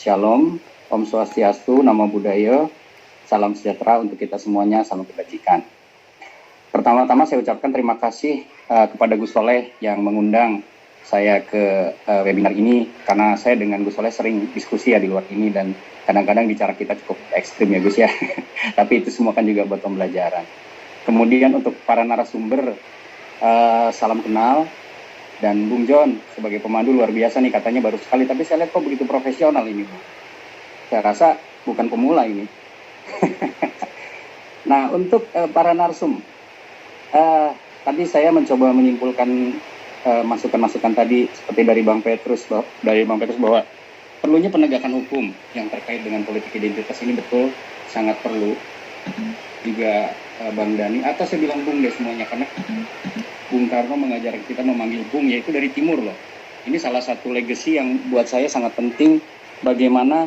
Shalom, Om Swastiastu, Namo Buddhaya, salam sejahtera untuk kita semuanya, salam kebajikan. Pertama-tama saya ucapkan terima kasih kepada Gus Soleh yang mengundang saya ke webinar ini, karena saya dengan Gus Soleh sering diskusi ya di luar ini, dan kadang-kadang bicara kita cukup ekstrim ya Gus ya, tapi itu semua kan juga buat pembelajaran. Kemudian untuk para narasumber, salam kenal. Dan Bung John sebagai pemandu luar biasa nih, katanya baru sekali, tapi saya lihat kok begitu profesional ini, Bu. Saya rasa bukan pemula ini. Nah, untuk para narsum, tadi saya mencoba menyimpulkan masukan-masukan tadi seperti dari Bang Petrus bahwa perlunya penegakan hukum yang terkait dengan politik identitas ini betul sangat perlu. Juga Bang Dani, atau saya bilang Bung deh semuanya, karena Bung Karno mengajar kita memanggil Bung, yaitu dari timur loh. Ini salah satu legacy yang buat saya sangat penting, bagaimana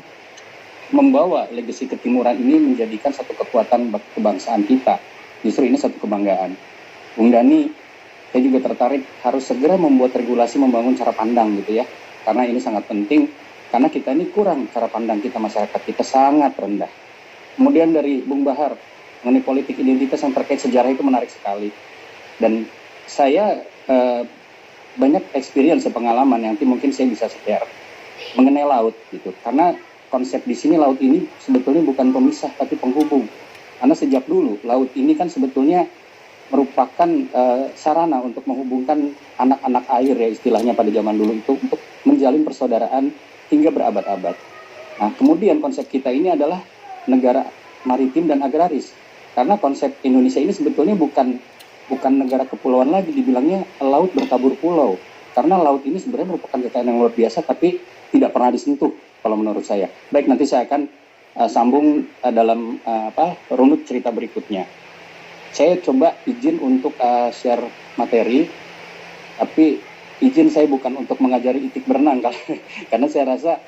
membawa legacy ketimuran ini menjadikan satu kekuatan kebangsaan kita. Justru ini satu kebanggaan. Bung Dani, saya juga tertarik harus segera membuat regulasi membangun cara pandang gitu ya. Karena ini sangat penting, karena kita ini kurang cara pandang kita, masyarakat kita sangat rendah. Kemudian dari Bung Bahar, mengenai politik identitas yang terkait sejarah itu menarik sekali. Dan saya banyak experience, pengalaman yang nanti mungkin saya bisa share mengenai laut gitu. Karena konsep di sini laut ini sebetulnya bukan pemisah tapi penghubung. Karena sejak dulu laut ini kan sebetulnya merupakan sarana untuk menghubungkan anak-anak air ya istilahnya pada zaman dulu itu, untuk menjalin persaudaraan hingga berabad-abad. Nah, kemudian konsep kita ini adalah negara maritim dan agraris. Karena konsep Indonesia ini sebetulnya bukan negara kepulauan lagi, dibilangnya laut bertabur pulau. Karena laut ini sebenarnya merupakan kekayaan yang luar biasa, tapi tidak pernah disentuh kalau menurut saya. Baik, nanti saya akan sambung dalam runut cerita berikutnya. Saya coba izin untuk share materi, tapi izin saya bukan untuk mengajari etik berenang, karena saya rasa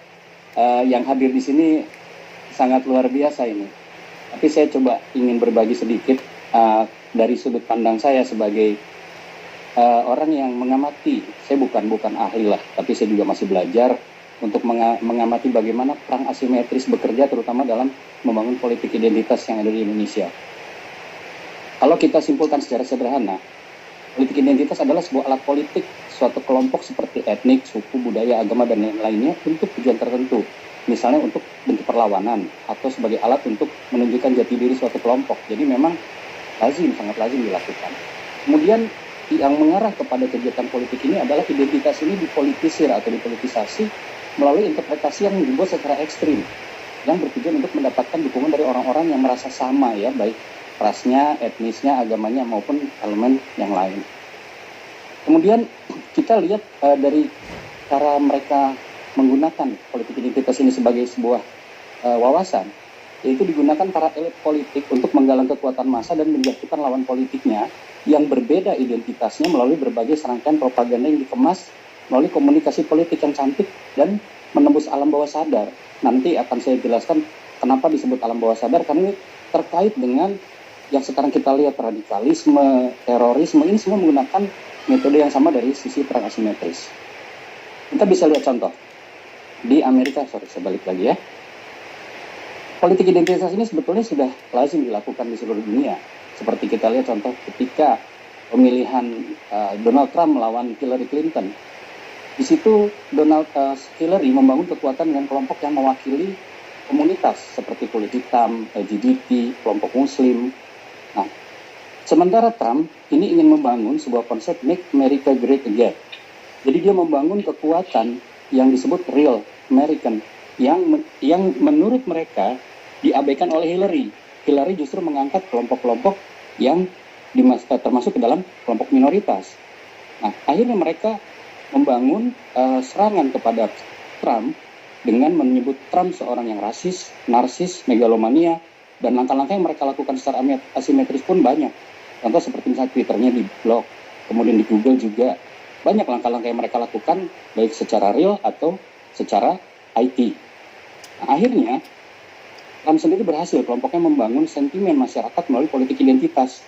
yang hadir di sini sangat luar biasa ini. Tapi saya coba ingin berbagi sedikit dari sudut pandang saya sebagai orang yang mengamati. Saya bukan ahli lah, tapi saya juga masih belajar untuk mengamati bagaimana perang asimetris bekerja, terutama dalam membangun politik identitas yang ada di Indonesia. Kalau kita simpulkan secara sederhana, politik identitas adalah sebuah alat politik suatu kelompok seperti etnik, suku, budaya, agama, dan lain-lainnya untuk tujuan tertentu. Misalnya untuk bentuk perlawanan, atau sebagai alat untuk menunjukkan jati diri suatu kelompok. Jadi memang sangat lazim dilakukan. Kemudian yang mengarah kepada kegiatan politik ini adalah identitas ini dipolitisir atau dipolitisasi melalui interpretasi yang dibuat secara ekstrim, yang bertujuan untuk mendapatkan dukungan dari orang-orang yang merasa sama ya, baik rasnya, etnisnya, agamanya, maupun elemen yang lain. Kemudian kita lihat dari cara mereka menggunakan politik identitas ini sebagai sebuah wawasan, yaitu digunakan para elit politik untuk menggalang kekuatan massa dan menjatuhkan lawan politiknya yang berbeda identitasnya melalui berbagai serangkaian propaganda yang dikemas melalui komunikasi politik yang cantik dan menembus alam bawah sadar. Nanti akan saya jelaskan kenapa disebut alam bawah sadar, karena ini terkait dengan yang sekarang kita lihat, radikalisme, terorisme, ini semua menggunakan metode yang sama dari sisi perang asimetris. Kita bisa lihat contoh di Amerika, saya balik lagi ya. Politik identitas ini sebetulnya sudah lazim dilakukan di seluruh dunia. Seperti kita lihat contoh ketika pemilihan Donald Trump melawan Hillary Clinton. Di situ Hillary membangun kekuatan dengan kelompok yang mewakili komunitas seperti kulit hitam, LGBT, kelompok muslim. Nah, sementara Trump ini ingin membangun sebuah konsep Make America Great Again. Jadi dia membangun kekuatan yang disebut Real American, yang menurut mereka diabaikan oleh Hillary. Hillary justru mengangkat kelompok-kelompok yang termasuk ke dalam kelompok minoritas. Nah, akhirnya mereka membangun serangan kepada Trump dengan menyebut Trump seorang yang rasis, narsis, megalomania, dan langkah-langkah yang mereka lakukan secara asimetris pun banyak. Contoh seperti misalnya Twitternya di blok, kemudian di Google juga banyak langkah-langkah yang mereka lakukan, baik secara real atau secara IT. Nah, akhirnya Trump sendiri berhasil kelompoknya membangun sentimen masyarakat melalui politik identitas.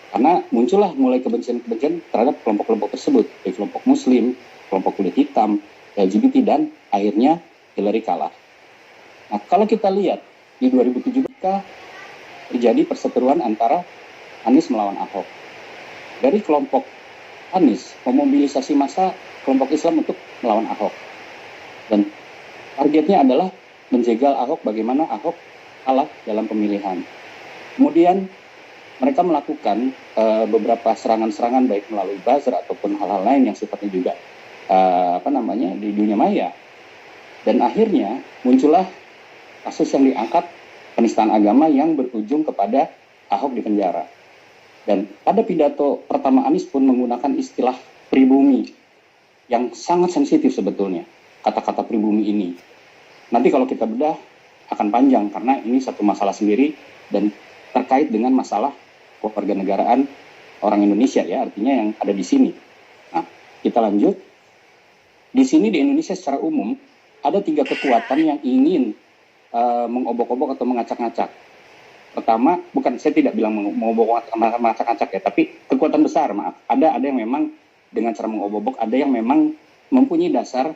Karena muncullah mulai kebencian-kebencian terhadap kelompok-kelompok tersebut, baik kelompok muslim, kelompok kulit hitam, LGBT, dan akhirnya Hillary kalah. Nah, kalau kita lihat di 2017 terjadi perseteruan antara Anies melawan Ahok. Dari kelompok Anies memobilisasi massa kelompok Islam untuk melawan Ahok. Dan targetnya adalah menjegal Ahok bagaimana Ahok kalah dalam pemilihan. Kemudian mereka melakukan beberapa serangan-serangan baik melalui buzzer ataupun hal-hal lain yang sifatnya juga di dunia maya. Dan akhirnya muncullah kasus yang diangkat penistaan agama yang berujung kepada Ahok di penjara. Dan pada pidato pertama Anies pun menggunakan istilah pribumi yang sangat sensitif sebetulnya, kata-kata pribumi ini. Nanti kalau kita bedah akan panjang karena ini satu masalah sendiri dan terkait dengan masalah kewarganegaraan orang Indonesia ya, artinya yang ada di sini. Nah, kita lanjut. Di sini di Indonesia secara umum ada 3 kekuatan yang ingin mengobok-obok atau mengacak-ngacak. Pertama, bukan saya tidak bilang mengobok-obok atau mengacak-ngacak ya, tapi kekuatan besar, maaf. Ada yang memang dengan cara mengobok-obok, ada yang memang mempunyai dasar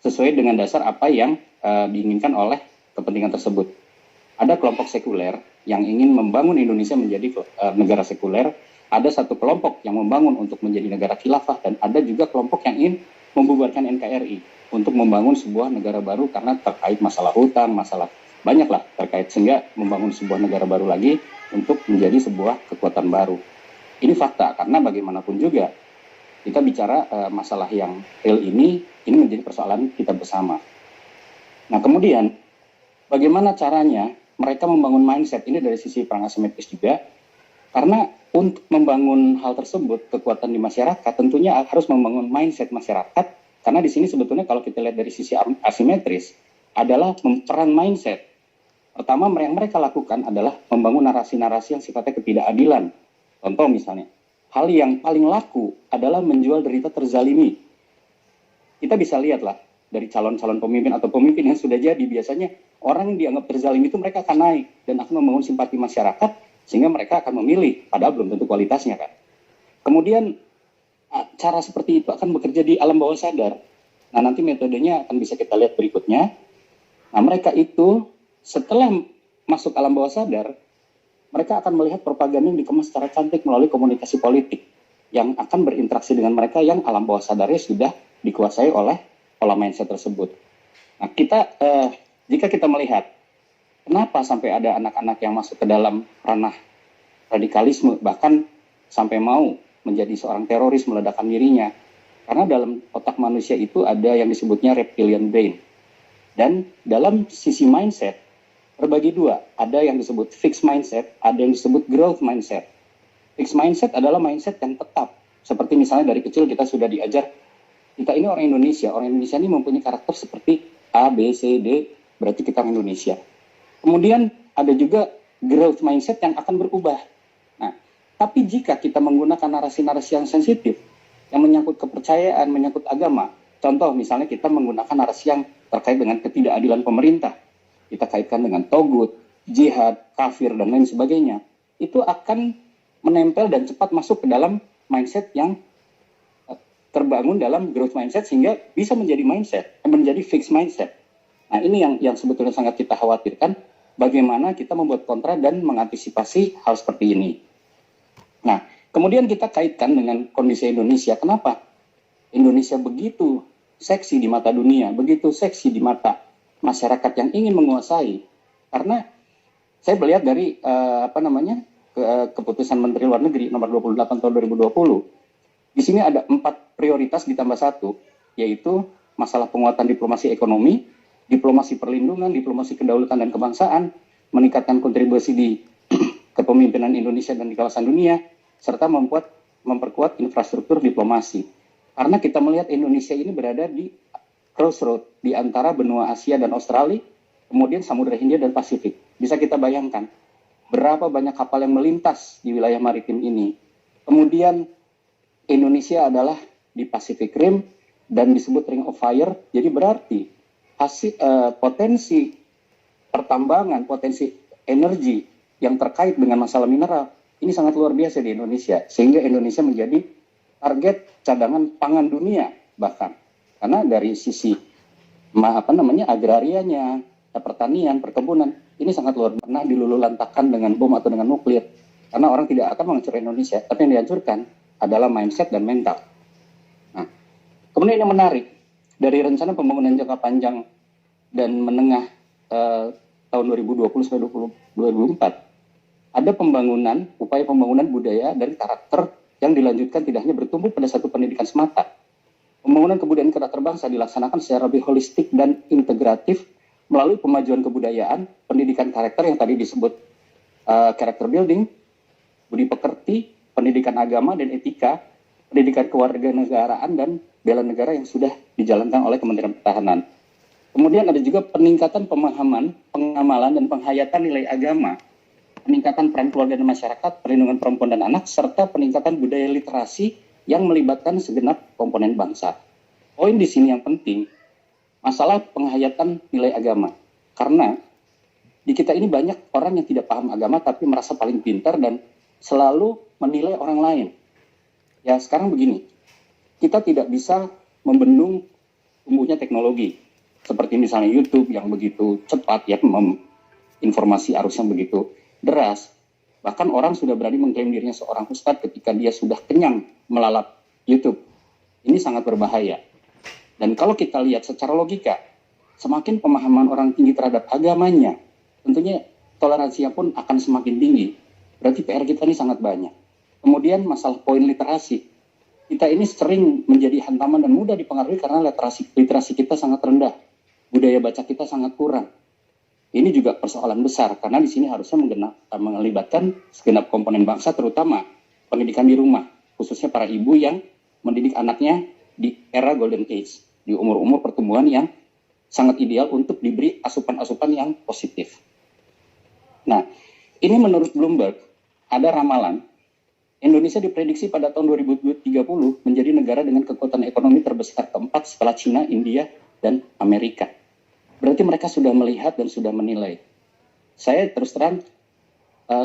sesuai dengan dasar apa yang diinginkan oleh kepentingan tersebut. Ada kelompok sekuler yang ingin membangun Indonesia menjadi negara sekuler, ada satu kelompok yang membangun untuk menjadi negara khilafah, dan ada juga kelompok yang ingin membubarkan NKRI untuk membangun sebuah negara baru karena terkait masalah hutang, masalah banyaklah terkait, sehingga membangun sebuah negara baru lagi untuk menjadi sebuah kekuatan baru. Ini fakta, karena bagaimanapun juga kita bicara masalah yang real ini menjadi persoalan kita bersama. Nah, kemudian bagaimana caranya mereka membangun mindset ini dari sisi perang asimetris juga, karena untuk membangun hal tersebut, kekuatan di masyarakat tentunya harus membangun mindset masyarakat, karena di sini sebetulnya kalau kita lihat dari sisi asimetris adalah peran mindset. Pertama yang mereka lakukan adalah membangun narasi-narasi yang sifatnya ketidakadilan. Contoh misalnya, hal yang paling laku adalah menjual derita terzalimi. Kita bisa lihatlah dari calon-calon pemimpin atau pemimpin yang sudah jadi, biasanya orang yang dianggap terzalimi itu mereka akan naik dan akan membangun simpati masyarakat sehingga mereka akan memilih, padahal belum tentu kualitasnya kan. Kemudian cara seperti itu akan bekerja di alam bawah sadar. Nah, nanti metodenya akan bisa kita lihat berikutnya. Nah, mereka itu setelah masuk alam bawah sadar, mereka akan melihat propaganda yang dikemas secara cantik melalui komunikasi politik yang akan berinteraksi dengan mereka yang alam bawah sadarnya sudah dikuasai oleh pola mindset tersebut. Nah, jika kita melihat kenapa sampai ada anak-anak yang masuk ke dalam ranah radikalisme, bahkan sampai mau menjadi seorang teroris meledakkan dirinya, karena dalam otak manusia itu ada yang disebutnya reptilian brain. Dan dalam sisi mindset terbagi 2, ada yang disebut fixed mindset, ada yang disebut growth mindset. Fixed mindset adalah mindset yang tetap, seperti misalnya dari kecil kita sudah diajar, kita ini orang Indonesia ini mempunyai karakter seperti A, B, C, D, berarti kita orang Indonesia. Kemudian ada juga growth mindset yang akan berubah. Nah, tapi jika kita menggunakan narasi-narasi yang sensitif, yang menyangkut kepercayaan, menyangkut agama, contoh misalnya kita menggunakan narasi yang terkait dengan ketidakadilan pemerintah, kita kaitkan dengan togut, jihad, kafir, dan lain sebagainya, itu akan menempel dan cepat masuk ke dalam mindset yang terbangun dalam growth mindset sehingga bisa menjadi fixed mindset. Nah, ini yang sebetulnya sangat kita khawatirkan, bagaimana kita membuat kontra dan mengantisipasi hal seperti ini. Nah, kemudian kita kaitkan dengan kondisi Indonesia. Kenapa Indonesia begitu seksi di mata dunia, begitu seksi di mata masyarakat yang ingin menguasai? Karena saya melihat dari keputusan Menteri Luar Negeri nomor 28 tahun 2020. Di sini ada 4 prioritas ditambah 1, yaitu masalah penguatan diplomasi ekonomi, diplomasi perlindungan, diplomasi kedaulatan dan kebangsaan, meningkatkan kontribusi di kepemimpinan Indonesia dan di kawasan dunia, serta memperkuat infrastruktur diplomasi. Karena kita melihat Indonesia ini berada di crossroad di antara benua Asia dan Australia, kemudian Samudra Hindia dan Pasifik. Bisa kita bayangkan berapa banyak kapal yang melintas di wilayah maritim ini. Kemudian Indonesia adalah di Pacific Rim dan disebut Ring of Fire, jadi berarti potensi pertambangan, potensi energi yang terkait dengan masalah mineral ini sangat luar biasa di Indonesia, sehingga Indonesia menjadi target cadangan pangan dunia bahkan. Karena dari sisi agrarianya, pertanian, perkebunan, ini sangat luar biasa. Pernah dilululantakkan dengan bom atau dengan nuklir. Karena orang tidak akan menghancurkan Indonesia, tapi yang dihancurkan adalah mindset dan mental. Nah, kemudian yang menarik, dari rencana pembangunan jangka panjang dan menengah tahun 2020 sampai 2024, ada upaya pembangunan budaya dan karakter yang dilanjutkan tidak hanya bertumbuh pada satu pendidikan semata. Pembangunan kebudayaan karakter bangsa dilaksanakan secara lebih holistik dan integratif melalui pemajuan kebudayaan, pendidikan karakter yang tadi disebut character building, budi pekerti, pendidikan agama dan etika, pendidikan kewarganegaraan dan bela negara yang sudah dijalankan oleh Kementerian Pertahanan. Kemudian ada juga peningkatan pemahaman, pengamalan, dan penghayatan nilai agama, peningkatan peran keluarga dan masyarakat, perlindungan perempuan dan anak, serta peningkatan budaya literasi yang melibatkan segenap komponen bangsa. Poin di sini yang penting, masalah penghayatan nilai agama. Karena di kita ini banyak orang yang tidak paham agama tapi merasa paling pintar dan selalu menilai orang lain. Ya sekarang begini, kita tidak bisa membendung tumbuhnya teknologi. Seperti misalnya YouTube yang begitu cepat, ya informasi arusnya begitu deras. Bahkan orang sudah berani mengklaim dirinya seorang ustadz ketika dia sudah kenyang melalap YouTube. Ini sangat berbahaya. Dan kalau kita lihat secara logika, semakin pemahaman orang tinggi terhadap agamanya, tentunya toleransinya pun akan semakin tinggi. Berarti PR kita ini sangat banyak. Kemudian masalah poin literasi. Kita ini sering menjadi hantaman dan mudah dipengaruhi karena literasi kita sangat rendah. Budaya baca kita sangat kurang. Ini juga persoalan besar karena di sini harusnya melibatkan segenap komponen bangsa, terutama pendidikan di rumah, khususnya para ibu yang mendidik anaknya di era golden age, di umur-umur pertumbuhan yang sangat ideal untuk diberi asupan-asupan yang positif. Nah, ini menurut Bloomberg ada ramalan Indonesia diprediksi pada tahun 2030 menjadi negara dengan kekuatan ekonomi terbesar keempat setelah China, India, dan Amerika. Berarti mereka sudah melihat dan sudah menilai. Saya terus terang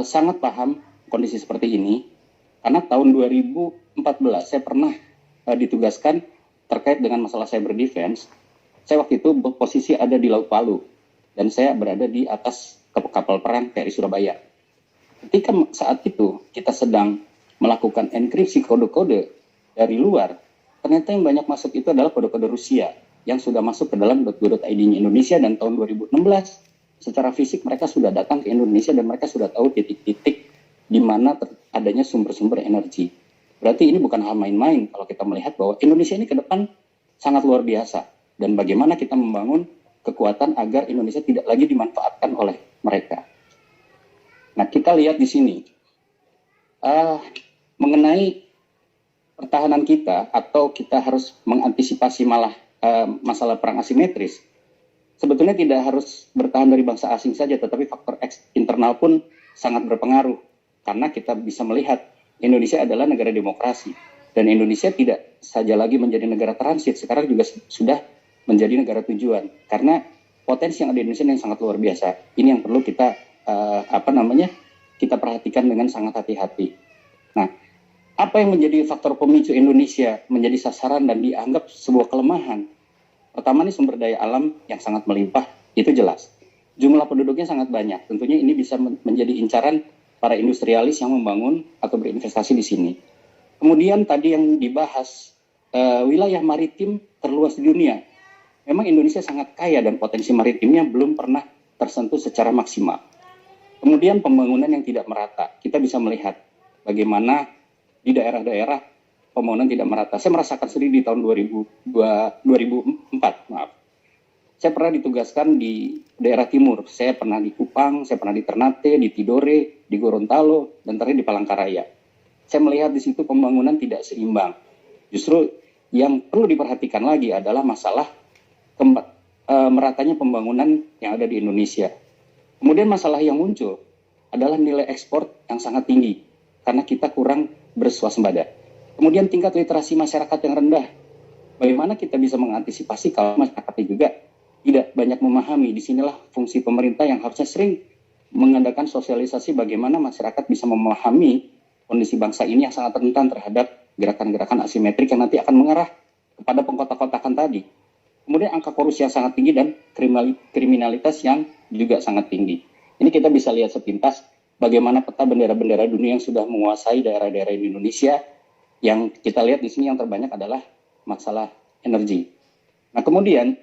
sangat paham kondisi seperti ini, karena tahun 2014 saya pernah ditugaskan terkait dengan masalah cyber defense. Saya waktu itu posisi ada di Laut Palu, dan saya berada di atas kapal perang KRI Surabaya. Ketika saat itu kita sedang melakukan enkripsi kode-kode dari luar, ternyata yang banyak masuk itu adalah kode-kode Rusia, yang sudah masuk ke dalam .go.id-nya Indonesia, dan tahun 2016 secara fisik mereka sudah datang ke Indonesia dan mereka sudah tahu titik-titik di mana adanya sumber-sumber energi. Berarti ini bukan hal main-main kalau kita melihat bahwa Indonesia ini ke depan sangat luar biasa, dan bagaimana kita membangun kekuatan agar Indonesia tidak lagi dimanfaatkan oleh mereka. Nah, kita lihat di sini mengenai pertahanan kita, atau kita harus mengantisipasi masalah perang asimetris. Sebetulnya tidak harus bertahan dari bangsa asing saja, tetapi faktor internal pun sangat berpengaruh. Karena kita bisa melihat Indonesia adalah negara demokrasi, dan Indonesia tidak saja lagi menjadi negara transit, sekarang juga sudah menjadi negara tujuan. Karena potensi yang ada di Indonesia yang sangat luar biasa. Ini yang perlu kita kita perhatikan dengan sangat hati-hati. Nah, apa yang menjadi faktor pemicu Indonesia menjadi sasaran dan dianggap sebuah kelemahan? Pertama, ini sumber daya alam yang sangat melimpah, itu jelas. Jumlah penduduknya sangat banyak, tentunya ini bisa menjadi incaran para industrialis yang membangun atau berinvestasi di sini. Kemudian tadi yang dibahas, wilayah maritim terluas di dunia. Memang Indonesia sangat kaya dan potensi maritimnya belum pernah tersentuh secara maksimal. Kemudian pembangunan yang tidak merata, kita bisa melihat bagaimana di daerah-daerah pembangunan tidak merata. Saya merasakan sendiri di tahun 2004, maaf. Saya pernah ditugaskan di daerah timur. Saya pernah di Kupang, saya pernah di Ternate, di Tidore, di Gorontalo, dan terakhir di Palangkaraya. Saya melihat di situ pembangunan tidak seimbang. Justru yang perlu diperhatikan lagi adalah masalah meratanya pembangunan yang ada di Indonesia. Kemudian masalah yang muncul adalah nilai ekspor yang sangat tinggi, karena kita kurang berswasembada. Kemudian tingkat literasi masyarakat yang rendah. Bagaimana kita bisa mengantisipasi kalau masyarakatnya juga tidak banyak memahami? Disinilah fungsi pemerintah yang harusnya sering mengadakan sosialisasi bagaimana masyarakat bisa memahami kondisi bangsa ini yang sangat rentan terhadap gerakan-gerakan asimetrik yang nanti akan mengarah kepada pengkotak-kotakan tadi. Kemudian angka korupsi yang sangat tinggi dan kriminalitas yang juga sangat tinggi. Ini kita bisa lihat sepintas bagaimana peta bendera-bendera dunia yang sudah menguasai daerah-daerah di Indonesia. Yang kita lihat di sini yang terbanyak adalah masalah energi. Nah, kemudian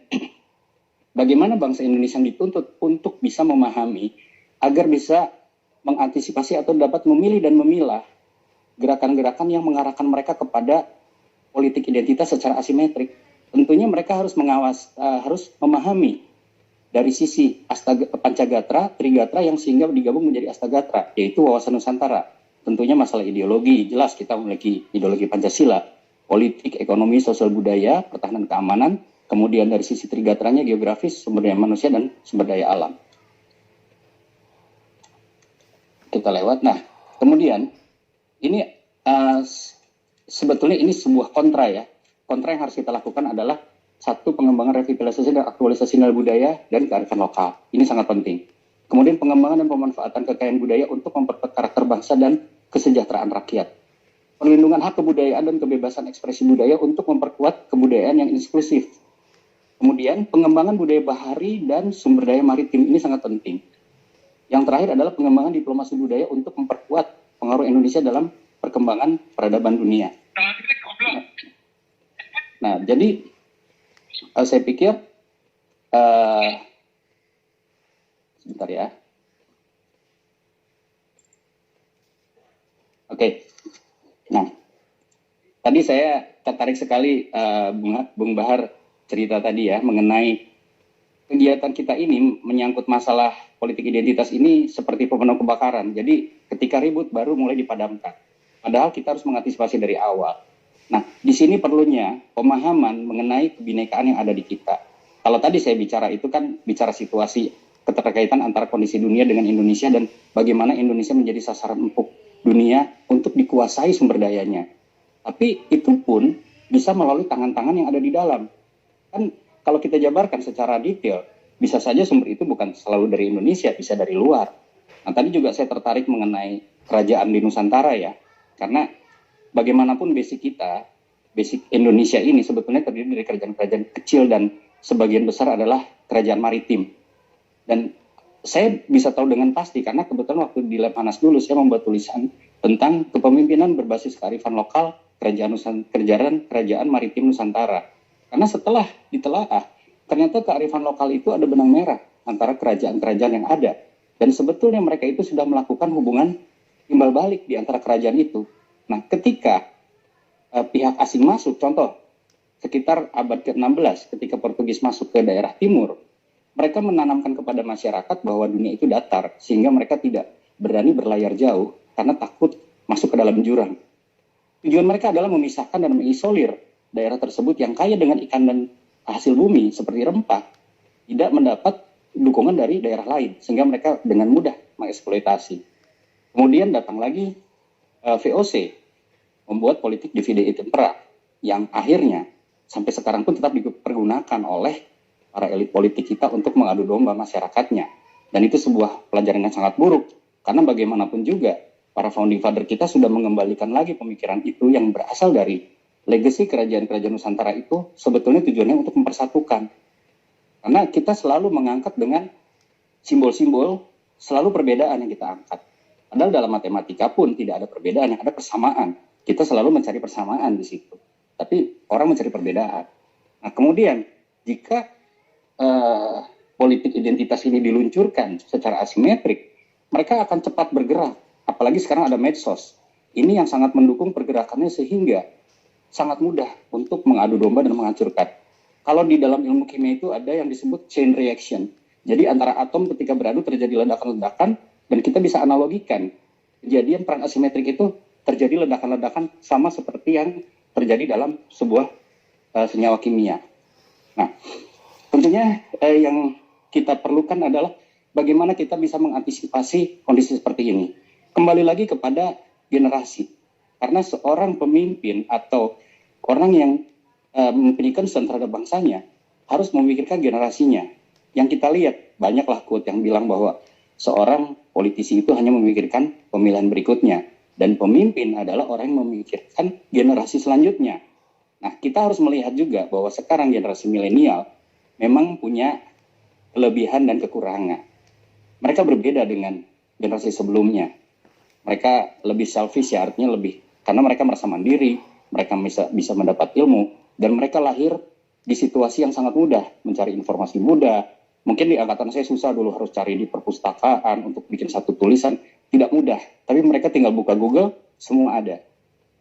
bagaimana bangsa Indonesia yang dituntut untuk bisa memahami agar bisa mengantisipasi atau dapat memilih dan memilah gerakan-gerakan yang mengarahkan mereka kepada politik identitas secara asimetrik. Tentunya mereka harus harus memahami dari sisi Pancagatra, Trigatra yang sehingga digabung menjadi Astagatra, yaitu wawasan Nusantara. Tentunya masalah ideologi, jelas kita memiliki ideologi Pancasila, politik, ekonomi, sosial budaya, pertahanan keamanan, kemudian dari sisi Trigatranya geografis, sumber daya manusia, dan sumber daya alam. Kita lewat. Nah, kemudian ini sebetulnya ini sebuah kontra ya. Kontra yang harus kita lakukan adalah satu, pengembangan revitalisasi dan aktualisasi nilai budaya dan kearifan lokal. Ini sangat penting. Kemudian pengembangan dan pemanfaatan kekayaan budaya untuk memperkuat karakter bangsa dan kesejahteraan rakyat. Perlindungan hak kebudayaan dan kebebasan ekspresi budaya untuk memperkuat kebudayaan yang inklusif. Kemudian pengembangan budaya bahari dan sumber daya maritim, ini sangat penting. Yang terakhir adalah pengembangan diplomasi budaya untuk memperkuat pengaruh Indonesia dalam perkembangan peradaban dunia. Nah, jadi saya pikir sebentar ya. Oke. Nah, tadi saya tertarik sekali Bung Bahar cerita tadi ya mengenai kegiatan kita ini menyangkut masalah politik identitas ini seperti pemadam kebakaran. Jadi ketika ribut baru mulai dipadamkan. Padahal kita harus mengantisipasi dari awal. Nah, di sini perlunya pemahaman mengenai kebinekaan yang ada di kita. Kalau tadi saya bicara itu kan bicara situasi keterkaitan antara kondisi dunia dengan Indonesia dan bagaimana Indonesia menjadi sasaran empuk dunia untuk dikuasai sumber dayanya. Tapi itu pun bisa melalui tangan-tangan yang ada di dalam. Kan kalau kita jabarkan secara detail, bisa saja sumber itu bukan selalu dari Indonesia, bisa dari luar. Nah, tadi juga saya tertarik mengenai kerajaan di Nusantara ya. Karena bagaimanapun basic kita, basic Indonesia ini sebetulnya terdiri dari kerajaan-kerajaan kecil dan sebagian besar adalah kerajaan maritim. Dan saya bisa tahu dengan pasti karena kebetulan waktu di Lemhanas dulu saya membuat tulisan tentang kepemimpinan berbasis kearifan lokal kerajaan maritim Nusantara. Karena setelah ditelaah, ternyata kearifan lokal itu ada benang merah antara kerajaan-kerajaan yang ada. Dan sebetulnya mereka itu sudah melakukan hubungan timbal balik di antara kerajaan itu. Nah, ketika pihak asing masuk, contoh sekitar abad ke-16 ketika Portugis masuk ke daerah timur, mereka menanamkan kepada masyarakat bahwa dunia itu datar, sehingga mereka tidak berani berlayar jauh karena takut masuk ke dalam jurang. Tujuan mereka adalah memisahkan dan mengisolir daerah tersebut yang kaya dengan ikan dan hasil bumi seperti rempah, tidak mendapat dukungan dari daerah lain, sehingga mereka dengan mudah mengeksploitasi. Kemudian datang lagi VOC, membuat politik divide et impera, yang akhirnya sampai sekarang pun tetap dipergunakan oleh para elit politik kita untuk mengadu domba masyarakatnya. Dan itu sebuah pelajaran yang sangat buruk. Karena bagaimanapun juga, para founding father kita sudah mengembalikan lagi pemikiran itu yang berasal dari legasi kerajaan-kerajaan Nusantara itu sebetulnya tujuannya untuk mempersatukan. Karena kita selalu mengangkat dengan simbol-simbol, selalu perbedaan yang kita angkat. Padahal dalam matematika pun tidak ada perbedaan, yang ada persamaan. Kita selalu mencari persamaan di situ. Tapi orang mencari perbedaan. Nah, kemudian jika politik identitas ini diluncurkan secara asimetrik, mereka akan cepat bergerak. Apalagi sekarang ada medsos. Ini yang sangat mendukung pergerakannya sehingga sangat mudah untuk mengadu domba dan menghancurkan. Kalau di dalam ilmu kimia itu ada yang disebut chain reaction. Jadi antara atom ketika beradu terjadi ledakan-ledakan dan kita bisa analogikan kejadian perang asimetrik itu terjadi ledakan-ledakan sama seperti yang terjadi dalam sebuah senyawa kimia. Nah, tentunya yang kita perlukan adalah bagaimana kita bisa mengantisipasi kondisi seperti ini. Kembali lagi kepada generasi. Karena seorang pemimpin atau orang yang mempunyai concern terhadap bangsanya harus memikirkan generasinya. Yang kita lihat, banyaklah quote yang bilang bahwa seorang politisi itu hanya memikirkan pemilihan berikutnya. Dan pemimpin adalah orang yang memikirkan generasi selanjutnya. Nah, kita harus melihat juga bahwa sekarang generasi milenial memang punya kelebihan dan kekurangan. Mereka berbeda dengan generasi sebelumnya. Mereka lebih selfish ya, artinya lebih karena mereka merasa mandiri, mereka bisa mendapat ilmu, dan mereka lahir di situasi yang sangat mudah, mencari informasi mudah. Mungkin di angkatan saya susah dulu, harus cari di perpustakaan untuk bikin satu tulisan, tidak mudah. Tapi mereka tinggal buka Google, semua ada.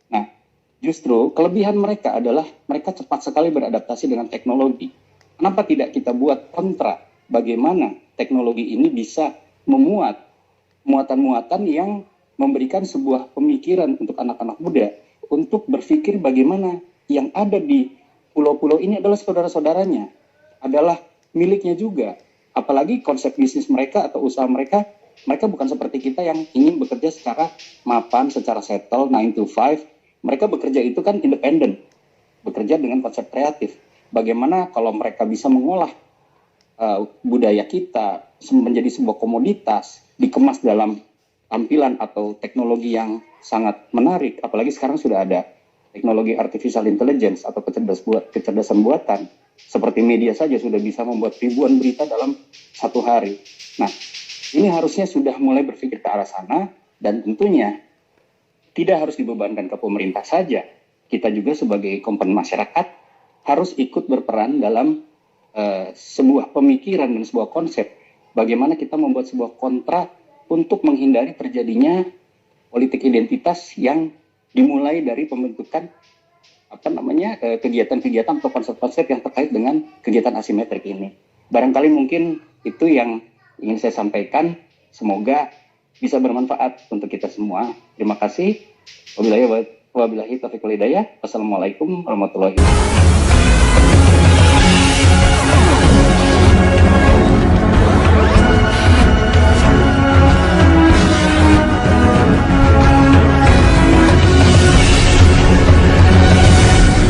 Nah, justru kelebihan mereka adalah mereka cepat sekali beradaptasi dengan teknologi. Kenapa tidak kita buat kontra? Bagaimana teknologi ini bisa memuat muatan-muatan yang memberikan sebuah pemikiran untuk anak-anak muda untuk berpikir bagaimana yang ada di pulau-pulau ini adalah saudara-saudaranya, adalah miliknya juga. Apalagi konsep bisnis mereka atau usaha mereka, mereka bukan seperti kita yang ingin bekerja secara mapan, secara settle, 9 to 5. Mereka bekerja itu kan independen, bekerja dengan konsep kreatif. Bagaimana kalau mereka bisa mengolah budaya kita menjadi sebuah komoditas, dikemas dalam tampilan atau teknologi yang sangat menarik, apalagi sekarang sudah ada teknologi artificial intelligence atau kecerdasan buatan, seperti media saja sudah bisa membuat ribuan berita dalam satu hari. Nah, ini harusnya sudah mulai berpikir ke arah sana, dan tentunya tidak harus dibebankan ke pemerintah saja. Kita juga sebagai komponen masyarakat harus ikut berperan dalam sebuah pemikiran dan sebuah konsep. Bagaimana kita membuat sebuah kontra untuk menghindari terjadinya politik identitas yang dimulai dari pembentukan kegiatan-kegiatan atau konsep-konsep yang terkait dengan kegiatan asimetrik ini. Barangkali mungkin itu yang ingin saya sampaikan. Semoga bisa bermanfaat untuk kita semua. Terima kasih. Wabillahi taufiq wal hidayah. Wassalamualaikum warahmatullahi wabarakatuh.